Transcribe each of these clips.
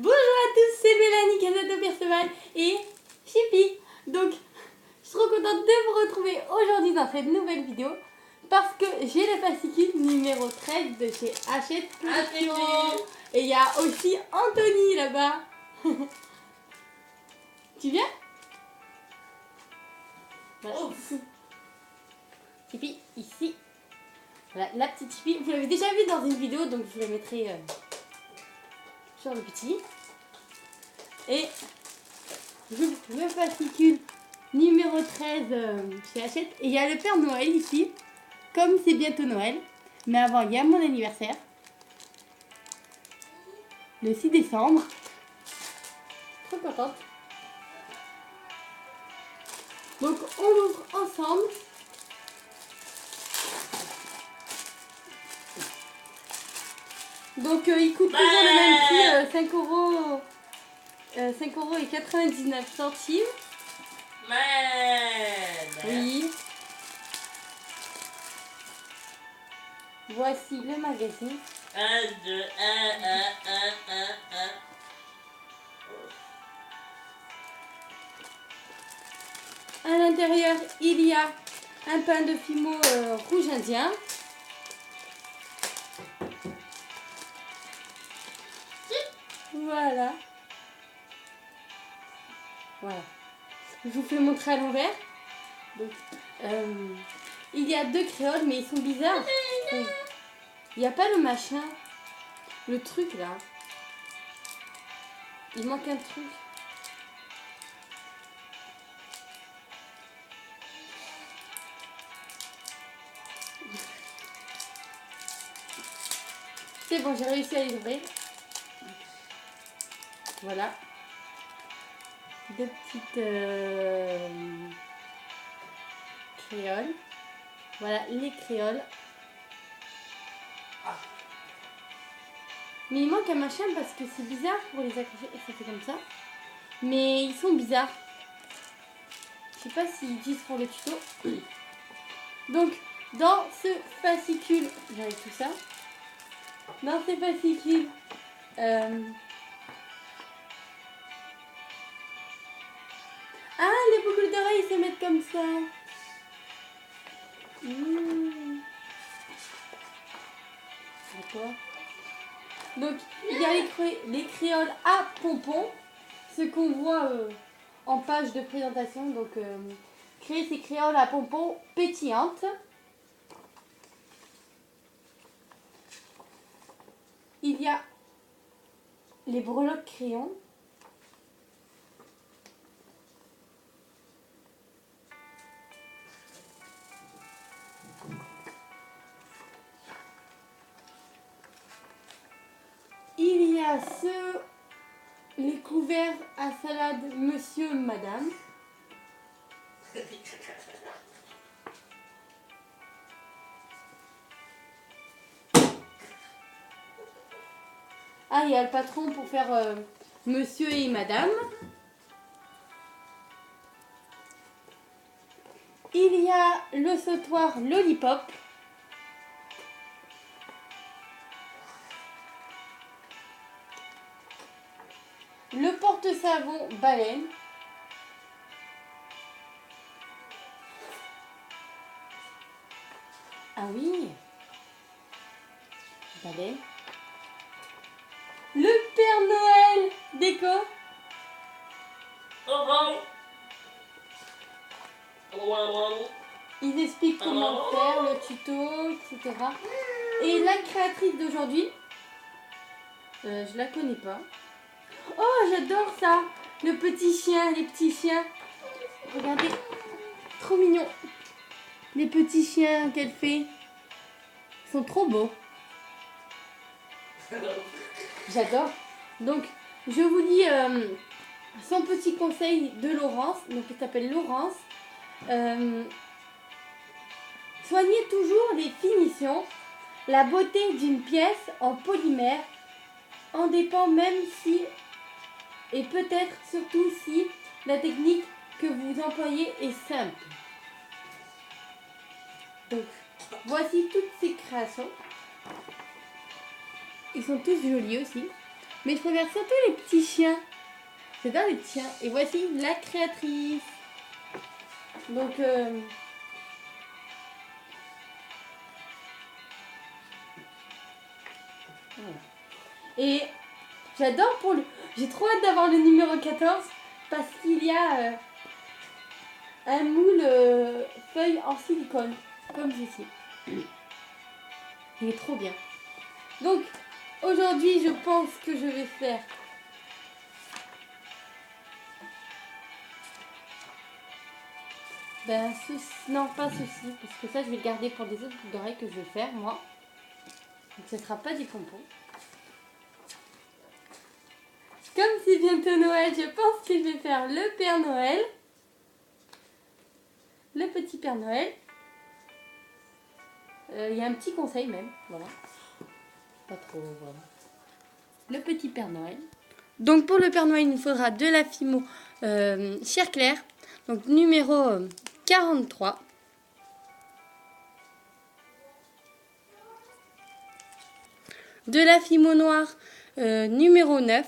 Bonjour à tous, c'est Mélanie Canato Perceval et Chippy. Donc, je suis trop contente de vous retrouver aujourd'hui dans cette nouvelle vidéo parce que j'ai le fascicule numéro 13 de chez Hachette Productions. Et il y a aussi Anthony là-bas. Tu viens? Voilà. Oh. Chippy, ici. Voilà, la petite Chippy. Vous l'avez déjà vu dans une vidéo, donc je vous la mettrai sur le petit. Et le fascicule numéro 13 chez Hachette. Et il y a le Père Noël ici. Comme c'est bientôt Noël. Mais avant, il y a mon anniversaire. Le 6 décembre. Trop contente. Donc on ouvre ensemble. Donc il coûte toujours le même prix, 5 euros. 5 € et 99 centimes. Oui. Voici le magazine. 1, 2, 1, 1, 1, 1, 1. À l'intérieur, il y a un pain de fimo rouge indien. Voilà. Voilà. Je vous fais montrer à l'envers. Donc, il y a deux créoles, mais ils sont bizarres. Il n'y a pas le machin. Le truc là. Il manque un truc. C'est bon, j'ai réussi à les ouvrir. Voilà. Deux petites créoles. Voilà les créoles. Mais il manque un machin parce que c'est bizarre pour les accrocher. Et ça fait comme ça. Mais ils sont bizarres. Je sais pas s'ils utilisent pour le tuto. Donc, dans ce fascicule, j'arrive tout ça. Dans ce fascicule, ah, les boucles d'oreilles se mettent comme ça. D'accord. Donc, il y a les créoles à pompons. Ce qu'on voit en page de présentation. Donc, créer ces créoles à pompons pétillantes. Il y a les breloques crayons. Il y a les couverts à salade Monsieur, Madame. Ah, il y a le patron pour faire Monsieur et Madame. Il y a le sautoir Lollipop. Le porte-savon Baleine. Ah oui. Baleine. Le Père Noël déco. Ils expliquent comment faire, le tuto, etc. Et la créatrice d'aujourd'hui, je la connais pas. Oh, j'adore ça. Le petit chien, les petits chiens. Regardez, trop mignon. Les petits chiens qu'elle fait. Ils sont trop beaux. J'adore. Donc, je vous dis son petit conseil de Laurence. Donc, elle s'appelle Laurence. Soignez toujours les finitions. La beauté d'une pièce en polymère en dépend même si, et peut-être surtout si, la technique que vous employez est simple. Donc, voici toutes ces créations. Ils sont tous jolis aussi. Mais je préfère surtout les petits chiens. J'adore les petits chiens. Et voici la créatrice. Donc, voilà. Et j'adore pour le... J'ai trop hâte d'avoir le numéro 14 parce qu'il y a un moule feuille en silicone, comme ceci. Il est trop bien. Donc, aujourd'hui, je pense que je vais faire ceci. Non, pas ceci, parce que ça, je vais le garder pour des autres boucles d'oreilles que je vais faire, moi. Donc, ce ne sera pas des pompons. Comme c'est bientôt Noël, je pense que je vais faire le Père Noël. Le petit Père Noël. Il y a un petit conseil même, voilà. Pas trop, voilà. Le petit Père Noël. Donc pour le Père Noël, il nous faudra de la Fimo Chair Claire. Donc numéro 43. De la Fimo Noire numéro 9.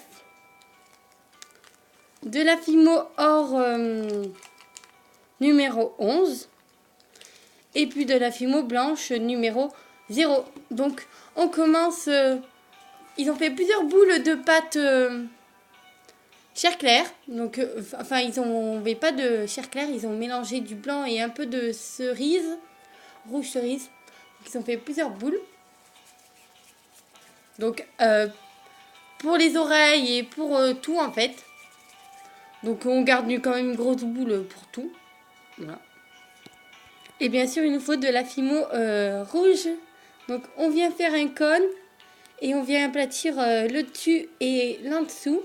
De la Fimo Or numéro 11. Et puis de la Fimo Blanche numéro 0. Donc on commence... ils ont fait plusieurs boules de pâte chair claire. Donc, enfin, ils n'avaient pas de chair claire. Ils ont mélangé du blanc et un peu de cerise. Rouge cerise. Donc, ils ont fait plusieurs boules. Donc, pour les oreilles et pour tout en fait. Donc, on garde quand même une grosse boule pour tout. Voilà. Et bien sûr, il nous faut de la Fimo rouge. Donc, on vient faire un cône. Et on vient aplatir le dessus et l'en dessous.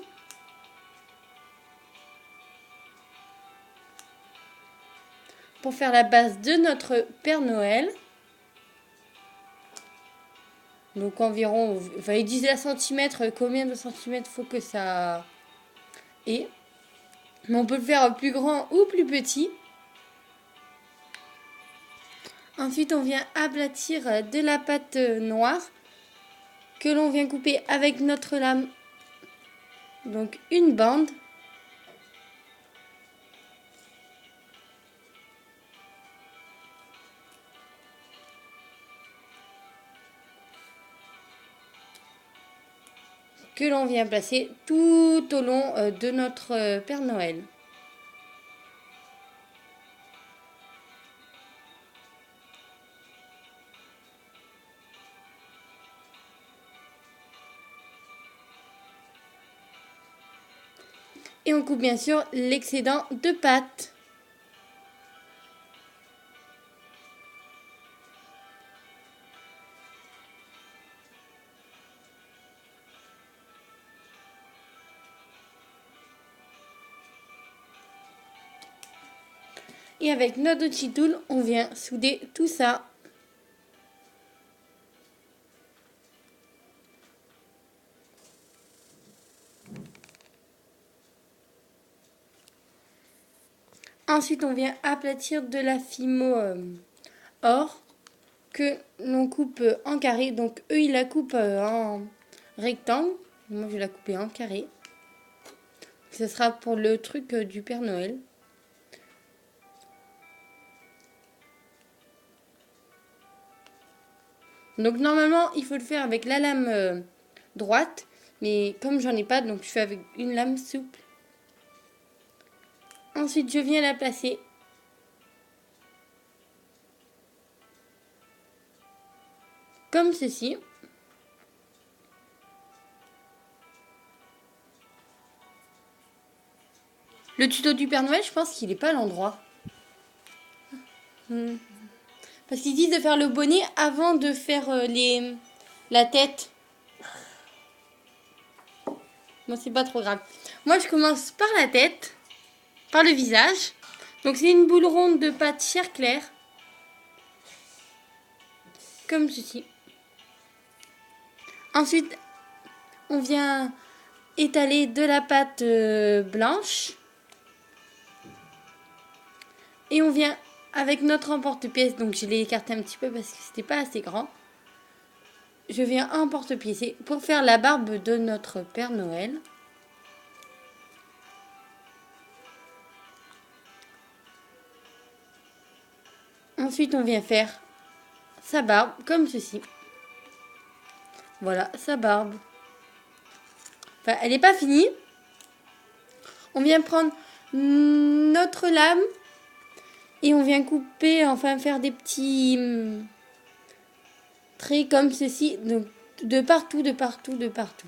Pour faire la base de notre Père Noël. Donc environ, enfin ils disent la centimètre, combien de centimètres faut que ça ait. Mais on peut le faire plus grand ou plus petit. Ensuite on vient aplatir de la pâte noire que l'on vient couper avec notre lame. Donc une bande. Que l'on vient placer tout au long de notre Père Noël. Et on coupe bien sûr l'excédent de pâte. Et avec notre outil tool, on vient souder tout ça. Ensuite, on vient aplatir de la Fimo or que l'on coupe en carré. Donc, eux, ils la coupent en rectangle. Moi, je vais la couper en carré. Ce sera pour le truc du Père Noël. Donc, normalement, il faut le faire avec la lame droite. Mais comme j'en ai pas, donc je fais avec une lame souple. Ensuite, je viens la placer. Comme ceci. Le tuto du Père Noël, je pense qu'il n'est pas à l'endroit. Parce qu'ils disent de faire le bonnet avant de faire la tête. Bon, c'est pas trop grave. Moi, je commence par la tête. Par le visage. Donc c'est une boule ronde de pâte chair claire. Comme ceci. Ensuite, on vient étaler de la pâte blanche. Et on vient avec notre emporte-pièce. Donc je l'ai écarté un petit peu parce que c'était pas assez grand. je viens en porte-pied. C'est pour faire la barbe de notre Père Noël. Ensuite, on vient faire sa barbe comme ceci. Voilà, sa barbe. Enfin, elle n'est pas finie. On vient prendre notre lame et on vient couper, enfin faire des petits traits comme ceci. Donc, de partout, de partout, de partout.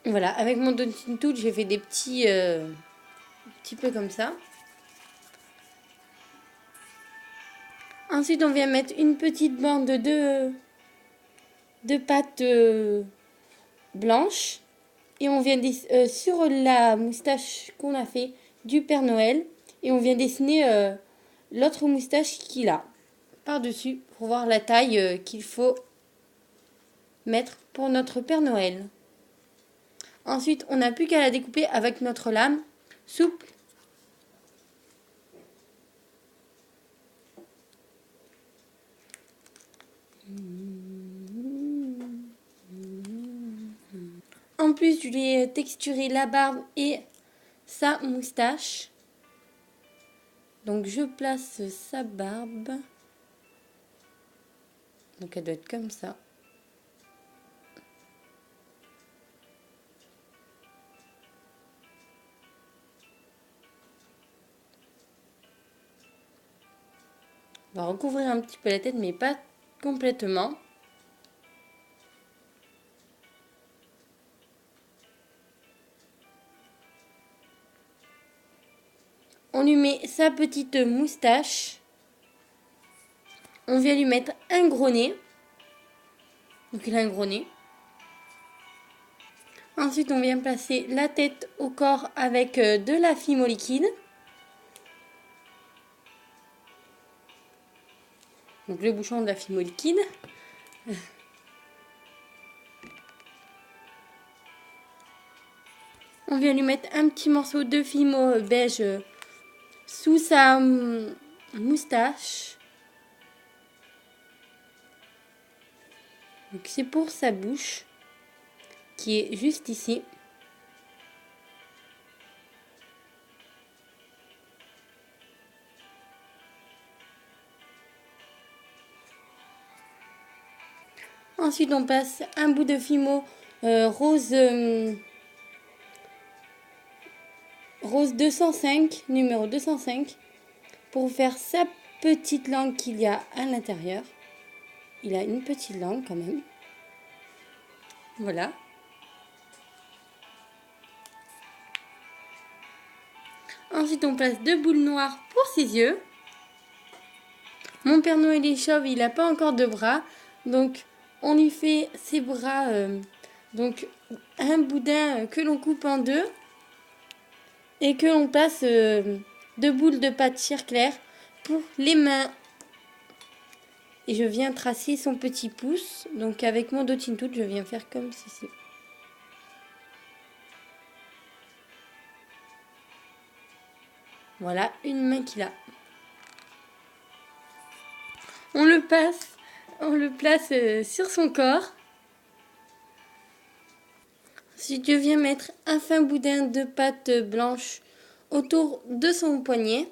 Voilà, avec mon Dotting Tool, j'ai fait des petits peu comme ça. Ensuite, on vient mettre une petite bande de pâte blanche. Et on vient sur la moustache qu'on a fait du Père Noël. Et on vient dessiner l'autre moustache qu'il a par-dessus pour voir la taille qu'il faut mettre pour notre Père Noël. Ensuite, on n'a plus qu'à la découper avec notre lame souple. En plus, je lui ai texturé la barbe et sa moustache. Donc, je place sa barbe. Donc, elle doit être comme ça. On va recouvrir un petit peu la tête, mais pas complètement. On lui met sa petite moustache. On vient lui mettre un gros nez. Donc il a un gros nez. Ensuite, on vient placer la tête au corps avec de la Fimo liquide. Donc le bouchon de la Fimo liquide. On vient lui mettre un petit morceau de Fimo beige sous sa moustache. Donc c'est pour sa bouche qui est juste ici. Ensuite, on passe un bout de Fimo rose 205, numéro 205, pour faire sa petite langue qu'il y a à l'intérieur. Il a une petite langue quand même. Voilà. Ensuite, on place 2 boules noires pour ses yeux. Mon Père Noël est chauve, il n'a pas encore de bras. Donc, on lui fait ses bras. Donc, un boudin que l'on coupe en deux. Et que l'on place 2 boules de pâte circulaire pour les mains. Et je viens tracer son petit pouce. Donc, avec mon Dotting Tool, je viens faire comme ceci. Voilà, une main qu'il a. On le place sur son corps. Ensuite, je viens mettre un fin boudin de pâte blanche autour de son poignet.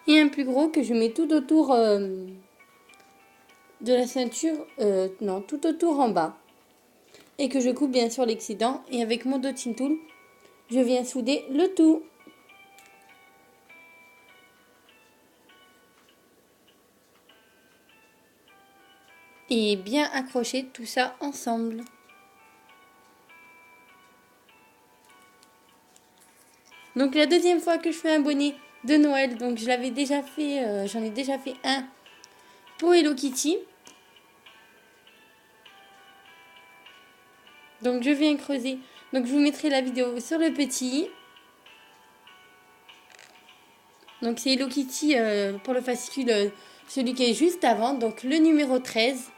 Et un plus gros que je mets tout autour de la ceinture, non, tout autour en bas. Et que je coupe bien sûr l'excédent. Et avec mon Dotting Tool, je viens souder le tout. Et bien accrocher tout ça ensemble. Donc la deuxième fois que je fais un bonnet de Noël. Donc je l'avais déjà fait, j'en ai déjà fait un pour Hello Kitty. Donc je viens creuser. Donc je vous mettrai la vidéo sur le petit. Donc c'est Hello Kitty pour le fascicule, celui qui est juste avant. Donc le numéro 13.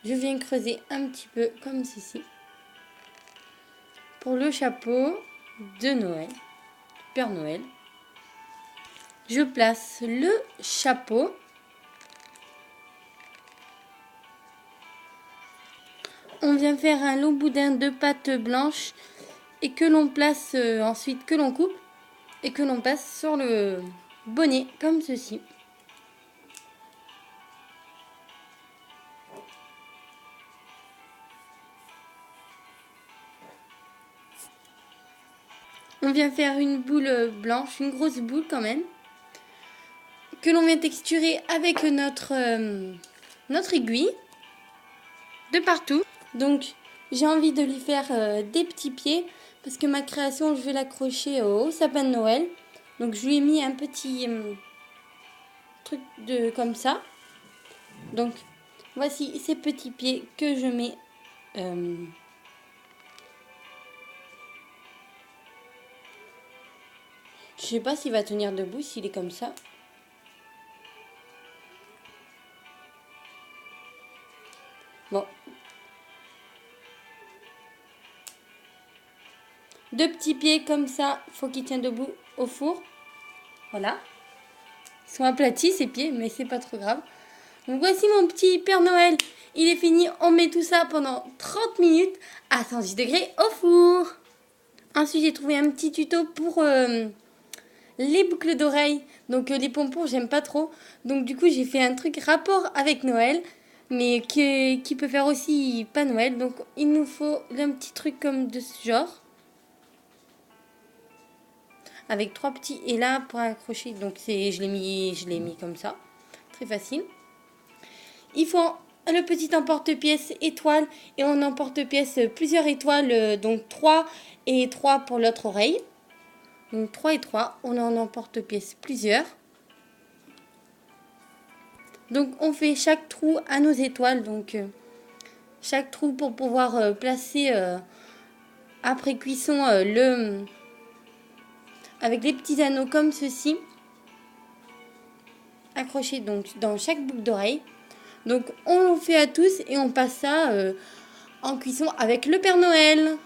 Je viens creuser un petit peu comme ceci. Pour le chapeau de Noël, Père Noël. Je place le chapeau. On vient faire un long boudin de pâte blanche et que l'on place ensuite, que l'on coupe et que l'on passe sur le bonnet comme ceci. On vient faire une boule blanche, une grosse boule quand même, que l'on vient texturer avec notre aiguille de partout. Donc j'ai envie de lui faire des petits pieds parce que ma création, je vais l'accrocher au sapin de Noël. Donc je lui ai mis un petit truc comme ça. Donc voici ces petits pieds que je mets je sais pas s'il va tenir debout s'il est comme ça. Bon. Deux petits pieds comme ça, faut qu'il tienne debout au four. Voilà. Ils sont aplatis ces pieds, mais c'est pas trop grave. Donc voici mon petit Père Noël. Il est fini. On met tout ça pendant 30 minutes à 110 degrés au four. Ensuite, j'ai trouvé un petit tuto pour les boucles d'oreilles. Donc les pompons, j'aime pas trop. Donc du coup, j'ai fait un truc rapport avec Noël, mais qui peut faire aussi pas Noël. Donc il nous faut un petit truc comme de ce genre. Avec 3 petits et là pour accrocher. Donc je l'ai mis comme ça. Très facile. Il faut le petit emporte-pièce étoile et on emporte-pièce plusieurs étoiles. Donc 3 et 3 pour l'autre oreille. Donc 3 et 3, on en emporte-pièce plusieurs. Donc on fait chaque trou à nos étoiles. Donc chaque trou pour pouvoir placer après cuisson avec des petits anneaux comme ceci. Accrochés donc dans chaque boucle d'oreille. Donc on le fait à tous et on passe ça en cuisson avec le Père Noël.